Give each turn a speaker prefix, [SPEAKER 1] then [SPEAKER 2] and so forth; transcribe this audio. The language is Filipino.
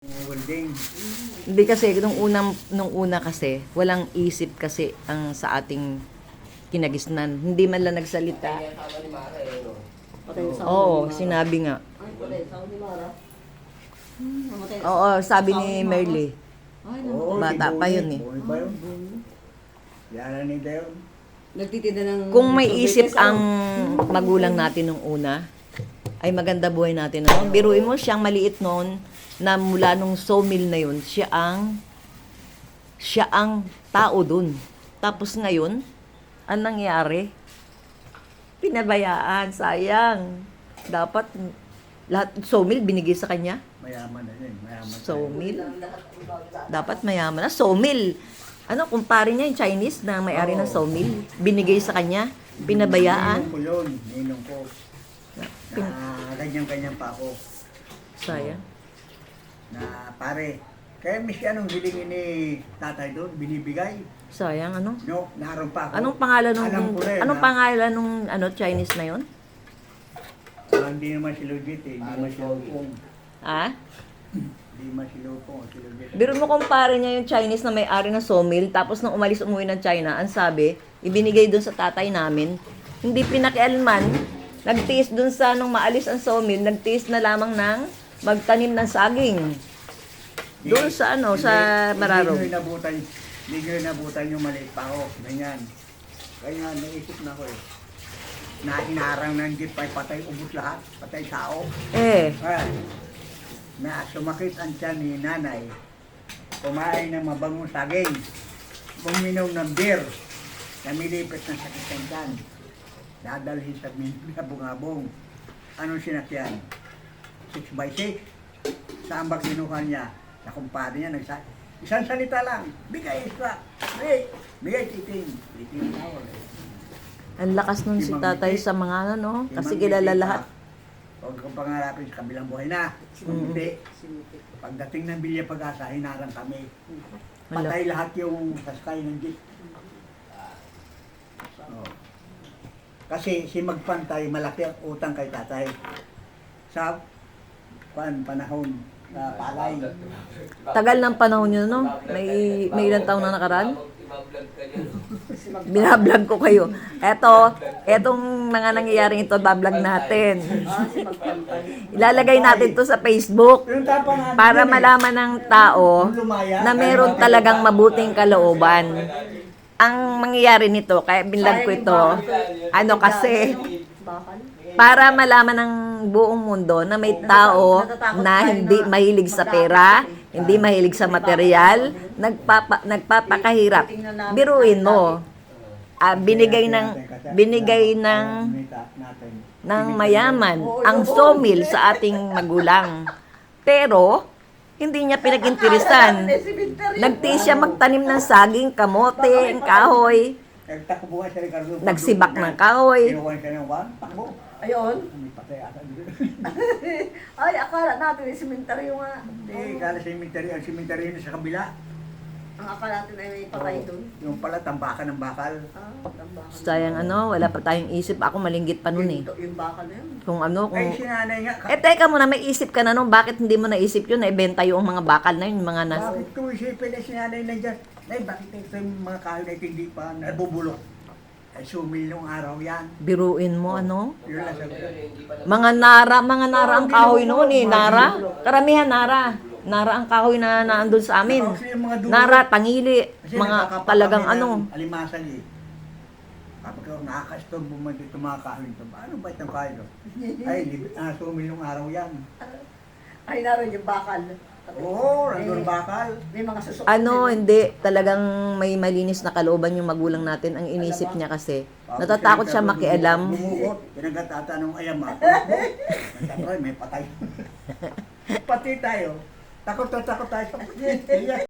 [SPEAKER 1] Holding.
[SPEAKER 2] Hindi kasi nung una kasi walang isip kasi ang sa ating kinagisnan. Hindi man lang nagsalita. Oo, sinabi nga.
[SPEAKER 3] Ay, patay. Sabi ni Mara. Mamatay.
[SPEAKER 2] Oo, sabi ni Merly.
[SPEAKER 3] Ay,
[SPEAKER 1] Oo,
[SPEAKER 3] namatay.
[SPEAKER 2] Bata
[SPEAKER 1] si
[SPEAKER 2] pa
[SPEAKER 1] Bonnie.
[SPEAKER 2] yun eh.
[SPEAKER 1] Bonnie pa yun. Yan ni Deo.
[SPEAKER 3] Nagtitinda ng...
[SPEAKER 2] Kung may isip
[SPEAKER 3] sorbetes,
[SPEAKER 2] ang magulang natin nung una, ay maganda buhay natin. Ano? Biruin mo, siyang maliit noon na mula nung sawmill na yun, siya ang tao dun. Tapos ngayon, anong nangyari? Pinabayaan, sayang. Dapat lahat sawmill binigay sa kanya.
[SPEAKER 1] Mayaman na yun. Mayaman.
[SPEAKER 2] Sawmill. Dapat mayaman na. Sawmill. Ano, kumpare niya yung Chinese na may-ari ng sawmill. Binigay sa kanya. Pinabayaan.
[SPEAKER 1] Ninong ko yun. Ninong ko. Na ganyan-ganyan pa ako.
[SPEAKER 2] Sayang.
[SPEAKER 1] Na pare. Kaya miski anong hilingin ni tatay doon, binibigay.
[SPEAKER 2] Sayang, ano?
[SPEAKER 1] No, naroon pa ako.
[SPEAKER 2] Anong pangalan nung
[SPEAKER 1] Alam ko rin,
[SPEAKER 2] anong
[SPEAKER 1] ha?
[SPEAKER 2] pangalan nung Chinese na 'yon?
[SPEAKER 1] Hindi naman si Lugit eh. Hindi naman si Lupong.
[SPEAKER 2] Ha?
[SPEAKER 1] Hindi naman si Lupong. Si Lugit.
[SPEAKER 2] Biro mo kumpare niya yung Chinese na may-ari ng sawmill tapos nung umuwi ng China, ang sabi, ibinigay doon sa tatay namin. Hindi pinakialaman. Nagtiis doon sa nung maalis ang sawmill, nagtiis na lamang ng magtanim ng saging. Doon sa sa Mararog.
[SPEAKER 1] Hindi nyo inabutan yung maliit pa ako. Ganyan. Kaya naisip na ko eh. Na hinarang ng jeep ay patay ubos lahat. Patay tao.
[SPEAKER 2] Eh,
[SPEAKER 1] Na sumakit ang tiyan ni nanay. Kumain ng mabangong saging. Uminom ng beer. Namilipit ng sakit ang tiyan. Dadalhin sa bungabong. Anong sinakyan? 6x6. Saan ba kinuha niya? Sa kumpare niya, isang salita lang. Bigay isla. Bigay titing. Titing tawag eh.
[SPEAKER 2] ang lakas nun si tatay sa mga ano, kasi kilala lahat.
[SPEAKER 1] Huwag kang pangarapin sa kabilang buhay na. Hindi. Pagdating ng Bilya Pag-asa, hinarang kami. Patay lahat yung saskay ng jeep. Oh. Kasi si Magpantay, malaki ang utang kay tatay. Sa panahon na palay.
[SPEAKER 2] Tagal ng panahon yun, no? May ilang taon na nakaraan? Binablog ko kayo. Etong mga nangyayaring ito, bablog natin. Ilalagay natin to sa Facebook para malaman ng tao na meron talagang mabuting kalooban. Ang mangyayari nito, kaya binlog ko ito, kasi para malaman ng buong mundo na may tao na hindi mahilig sa pera, hindi mahilig sa material, nagpapakahirap. Biruin mo, binigay ng mayaman ang sawmill sa ating magulang. Pero hindi niya pinag-interesan. Nagtiis siya magtanim ng saging, kamote, kahoy, nagsibak ng kahoy.
[SPEAKER 3] Ayun.
[SPEAKER 1] Patay ata dito.
[SPEAKER 3] Ay, akala natin yung simentaryo nga.
[SPEAKER 1] Hindi, kala ang simenteryo na sa kabila.
[SPEAKER 3] Ang akala natin ay may patay doon.
[SPEAKER 1] Yung pala, tambakan ng bakal.
[SPEAKER 3] Tambakan.
[SPEAKER 2] Sayang wala pa tayong isip. Ako malinggit pa nun eh.
[SPEAKER 3] Yung bakal na yun.
[SPEAKER 1] Ay, sinanay nga.
[SPEAKER 2] Teka muna, may isip ka na nun. Bakit hindi mo naisip yun? Naibenta yung mga bakal na yun, mga
[SPEAKER 1] Bakit ko isipin na sinanay na dyan? Ay, bakit ito yung mga kahoy na hindi pa nabubulok? Ay, sumil nung araw yan.
[SPEAKER 2] Biruin mo,
[SPEAKER 1] Yun lang sabi.
[SPEAKER 2] Mga nara ang kahoy noon eh. Nara? Karamihan nara. Nara ang kahoy na naandun sa amin. Nara, tangili,
[SPEAKER 1] Kasi
[SPEAKER 2] mga talagang
[SPEAKER 1] alimasan eh. Kapag nakakastong bumalik itong mga kahoy ito, ano ba itong kahoy ito? Ay, sumil nung araw yan.
[SPEAKER 3] Ay, naroon yung bakal.
[SPEAKER 1] Oo, nandun bakal.
[SPEAKER 3] May mga susok.
[SPEAKER 2] Hindi. Talagang may malinis na kalooban yung magulang natin. Ang inisip niya kasi, natatakot siya makialam.
[SPEAKER 1] Bumuot, pinagatatanong ayam ako. May patay. Pati tayo. Takot na takot tayo sa